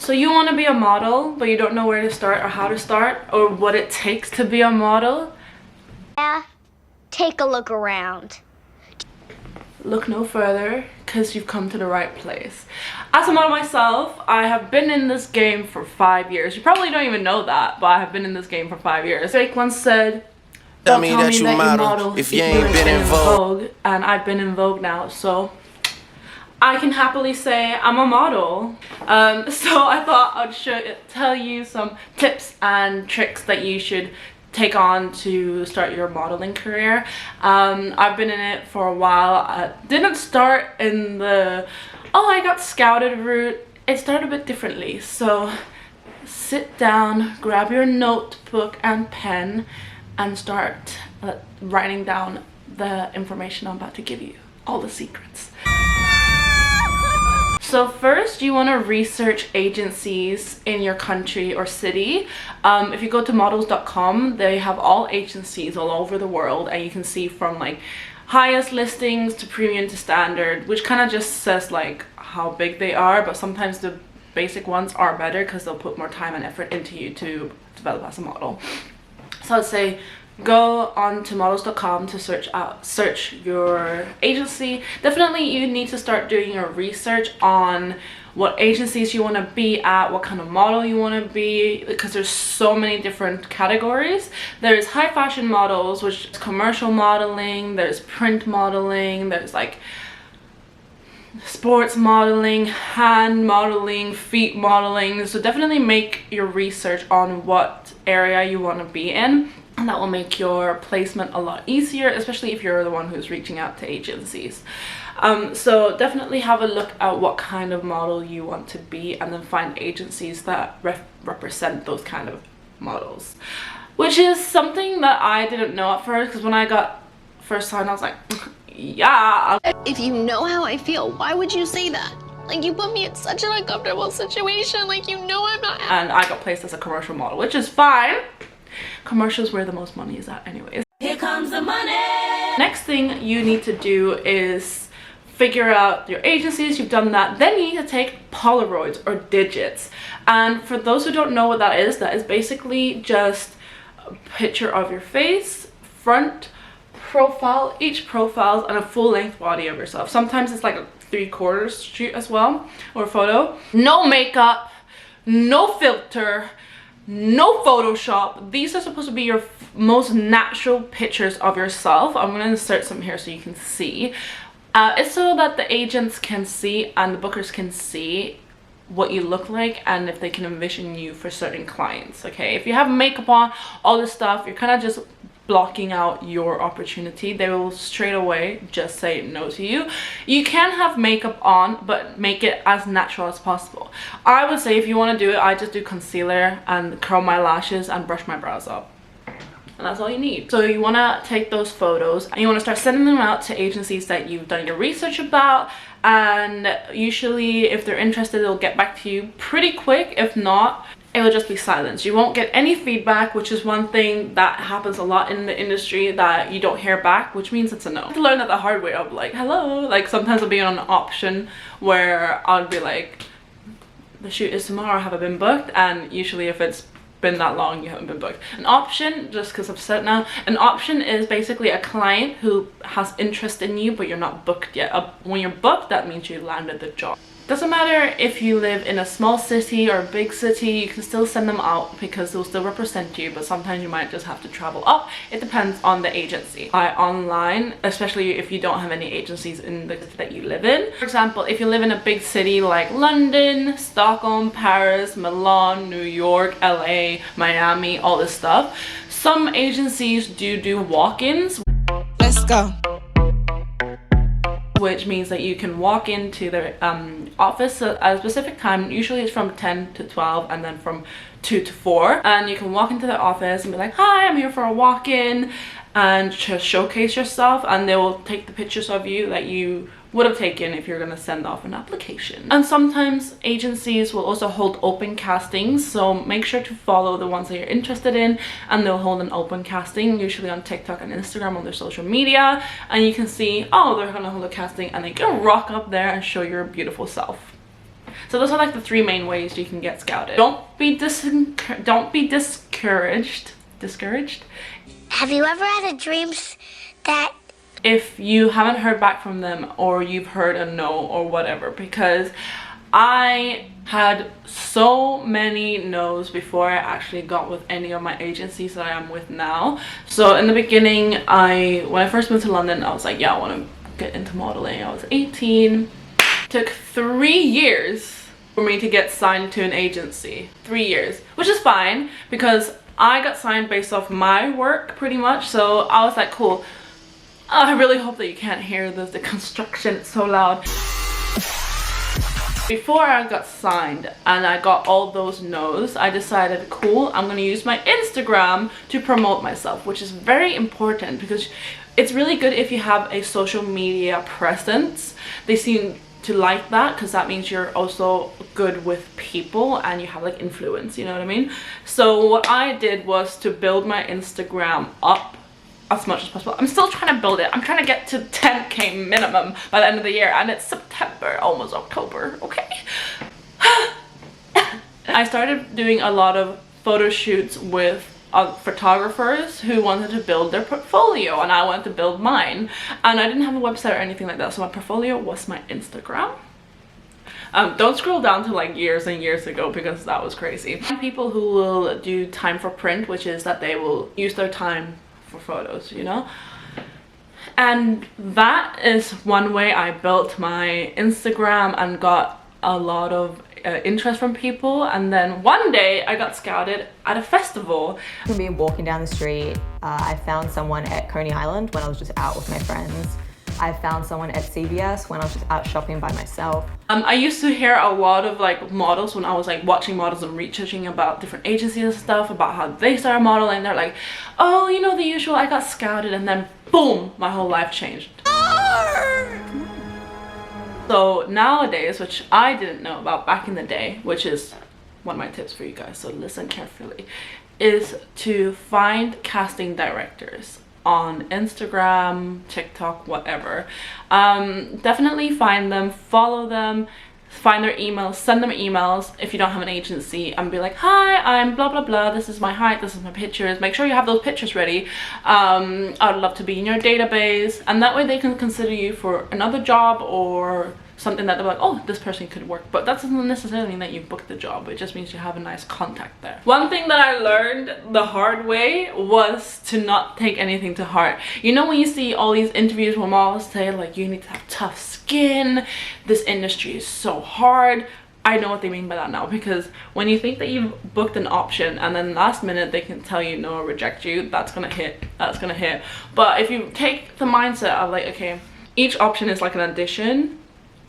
So you want to be a model, but you don't know where to start or how to start or what it takes to be a model? Yeah, take a look around. Look no further, because you've come to the right place. As a model myself, I have been in this game for 5 years. You probably don't even know that, but I have been in this game for 5 years. Drake once said, don't tell me that you model if you ain't been in Vogue. And I've been in Vogue now, so I can happily say I'm a model. So I thought I'd tell you some tips and tricks that you should take on to start your modeling career. I've been in it for a while. I didn't start in the, oh, I got scouted route. It started a bit differently. So sit down, grab your notebook and pen, and start writing down the information I'm about to give you, all the secrets. So first, you want to research agencies in your country or city. If you go to models.com, they have all agencies all over the world, and you can see from like highest listings to premium to standard, which kind of just says like how big they are, but sometimes the basic ones are better because they'll put more time and effort into you to develop as a model. So I'd say go on to models.com to search your agency. Definitely you need to start doing your research on what agencies you want to be at, what kind of model you want to be, because there's so many different categories. There's high fashion models, which is commercial modeling, there's print modeling, there's like sports modeling, hand modeling, feet modeling. So definitely make your research on what area you want to be in, and that will make your placement a lot easier, especially if you're the one who's reaching out to agencies. So definitely have a look at what kind of model you want to be, and then find agencies that represent those kind of models, which is something that I didn't know at first, because when I got first signed, I was like, yeah. If you know how I feel, why would you say that? Like, you put me in such an uncomfortable situation, like, you know I'm not. And I got placed as a commercial model, which is fine. Commercials where the most money is at anyways. Here comes the money. Next thing you need to do is figure out your agencies. You've done that. Then you need to take Polaroids or digits. And for those who don't know what that is basically just a picture of your face, front, profile, each profile, and a full-length body of yourself. Sometimes it's like a 3/4 shoot as well, or photo. No makeup, no filter, no Photoshop. These are supposed to be your most natural pictures of yourself. I'm going to insert some here so you can see. It's so that the agents can see and the bookers can see what you look like, and if they can envision you for certain clients. Okay, if you have makeup on, all this stuff, you're kind of just blocking out your opportunity. They will straight away just say no to you. You can have makeup on, but make it as natural as possible. I would say if you want to do it, I just do concealer and curl my lashes and brush my brows up, and that's all you need. So you want to take those photos and you want to start sending them out to agencies that you've done your research about, and usually if they're interested, they'll get back to you pretty quick. If not, it will just be silence. You won't get any feedback, which is one thing that happens a lot in the industry, that you don't hear back, which means it's a no. I had to learn that the hard way of like, hello. Like sometimes I'll be on an option where I'll be like, the shoot is tomorrow, have I been booked? And usually if it's been that long, you haven't been booked. An option, just because I've said it now, an option is basically a client who has interest in you, but you're not booked yet. When you're booked, that means you landed the job. Doesn't matter if you live in a small city or a big city, you can still send them out because they'll still represent you, but sometimes you might just have to travel up. It depends on the agency. Apply online, especially if you don't have any agencies in the city that you live in. For example, if you live in a big city like London, Stockholm, Paris, Milan, New York, LA, Miami, all this stuff, some agencies do walk-ins. Let's go. Which means that you can walk into their office at a specific time. Usually it's from 10 to 12 and then from 2 to 4, and you can walk into the office and be like, hi, I'm here for a walk-in, and just showcase yourself, and they will take the pictures of you that you would have taken if you're going to send off an application. And sometimes agencies will also hold open castings, so make sure to follow the ones that you're interested in, and they'll hold an open casting, usually on TikTok and Instagram, on their social media, and you can see, oh, they're going to hold a casting, and they can rock up there and show your beautiful self. So those are like the 3 main ways you can get scouted. Don't be discouraged. Have you ever had a dream that if you haven't heard back from them, or you've heard a no or whatever, because I had so many no's before I actually got with any of my agencies that I am with now. So in the beginning, when I first moved to London, I was like, yeah, I want to get into modeling. I was 18. Took 3 years for me to get signed to an agency. 3 years, which is fine because I got signed based off my work pretty much. So I was like, cool. I really hope that you can't hear the construction, it's so loud. Before I got signed and I got all those no's, I decided, cool, I'm gonna use my Instagram to promote myself, which is very important because it's really good if you have a social media presence. They seem to like that because that means you're also good with people and you have like influence, you know what I mean? So what I did was to build my Instagram up as much as possible. I'm still trying to build it. I'm trying to get to 10k minimum by the end of the year, and it's September, almost October, okay? I started doing a lot of photo shoots with photographers who wanted to build their portfolio, and I wanted to build mine, and I didn't have a website or anything like that, so my portfolio was my Instagram. Don't scroll down to like years and years ago because that was crazy. People who will do time for print, which is that they will use their time for photos, you know, and that is one way I built my Instagram and got a lot of interest from people. And then one day I got scouted at a festival. Me walking down the street, I found someone at Coney Island when I was just out with my friends. I found someone at CVS when I was just out shopping by myself. I used to hear a lot of like models when I was like watching models and researching about different agencies and stuff, about how they started modeling. They're like, oh, you know, the usual, I got scouted, and then boom, my whole life changed. So nowadays, which I didn't know about back in the day, which is one of my tips for you guys, so listen carefully, is to find casting directors on Instagram, TikTok, whatever. Definitely find them, follow them, find their emails, send them emails if you don't have an agency, and be like, hi, I'm blah blah blah, this is my height, this is my pictures. Make sure you have those pictures ready. I'd love to be in your database, and that way they can consider you for another job or something that they're like, oh, this person could work. But that doesn't necessarily mean that you booked the job. It just means you have a nice contact there. One thing that I learned the hard way was to not take anything to heart. You know, when you see all these interviews where models say like, you need to have tough skin, this industry is so hard. I know what they mean by that now, because when you think that you've booked an option and then last minute they can tell you no or reject you, that's gonna hit. But if you take the mindset of like, okay, each option is like an audition,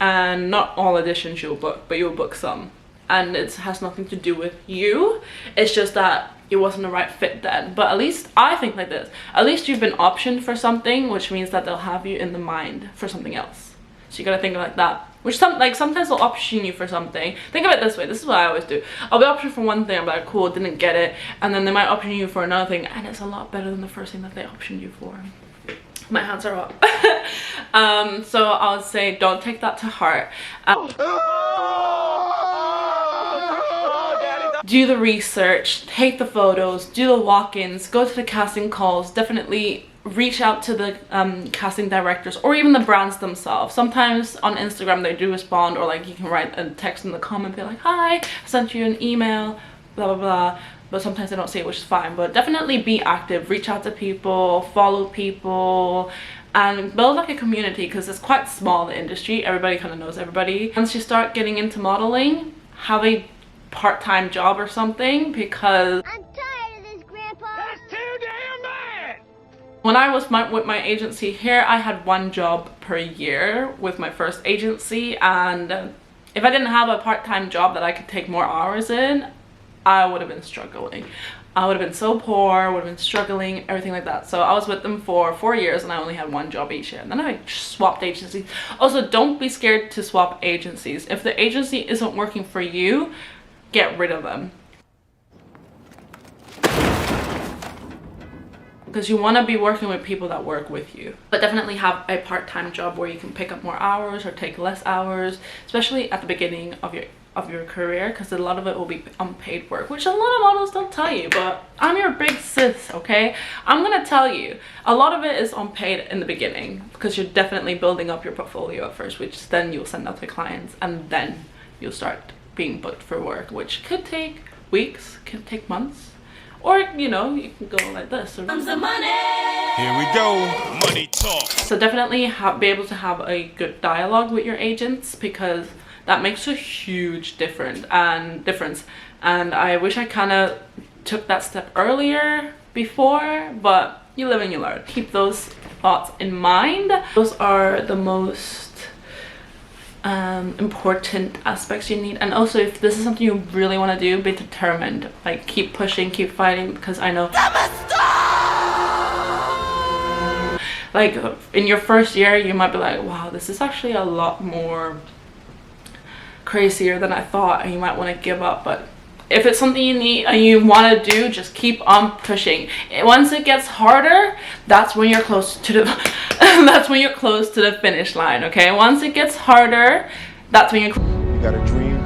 and not all auditions you'll book, but you'll book some, and it has nothing to do with you. It's just that it wasn't the right fit then. But at least I think like this, at least you've been optioned for something, which means that they'll have you in the mind for something else. So you gotta think like that. Which sometimes they'll option you for something. Think of it this way, this is what I always do. I'll be optioned for one thing, I'm like, cool, didn't get it, and then they might option you for another thing, and it's a lot better than the first thing that they optioned you for. My hands are up. So I would say don't take that to heart. Do the research, take the photos, do the walk-ins, go to the casting calls, definitely reach out to the casting directors or even the brands themselves. Sometimes on Instagram they do respond, or like you can write a text in the comment, be like, hi, I sent you an email, blah blah blah. But sometimes they don't see it, which is fine. But definitely be active, reach out to people, follow people, and build like a community, because it's quite small, the industry. Everybody kind of knows everybody. Once you start getting into modeling, have a part-time job or something, because I'm tired of this, Grandpa. That's too damn bad! when I was with my agency here, I had 1 job per year with my first agency, and if I didn't have a part-time job that I could take more hours in, I would have been struggling. I would have been so poor, would have been struggling, everything like that. So I was with them for 4 years and I only had 1 job each year. And then I swapped agencies. Also, don't be scared to swap agencies. If the agency isn't working for you, get rid of them. because you want to be working with people that work with you. But definitely have a part-time job where you can pick up more hours or take less hours, especially at the beginning of your career, because a lot of it will be unpaid work, which a lot of models don't tell you. But I'm your big sis, okay? I'm gonna tell you, a lot of it is unpaid in the beginning, because you're definitely building up your portfolio at first, which then you'll send out to clients, and then you'll start being booked for work, which could take weeks, could take months, or you know, you can go like this. Here we go, money talk. So definitely be able to have a good dialogue with your agents, because that makes a huge difference. And I wish I kind of took that step earlier before, but you live and you learn. Keep those thoughts in mind. Those are the most important aspects you need. And also, if this is something you really want to do, be determined. Like, keep pushing, keep fighting, because I know like in your first year you might be like, wow, this is actually a lot more crazier than I thought, and you might want to give up. But if it's something you need and you want to do, just keep on pushing. Once it gets harder, that's when you're close to the that's when you're close to the finish line. Okay, once it gets harder, that's when you're You got a dream,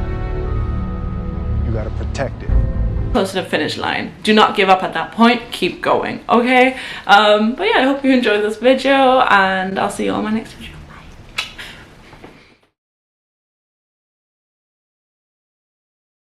you got to protect it. close to the finish line. Do not give up at that point. Keep going. Okay, but yeah, I hope you enjoyed this video, and I'll see you on my next video.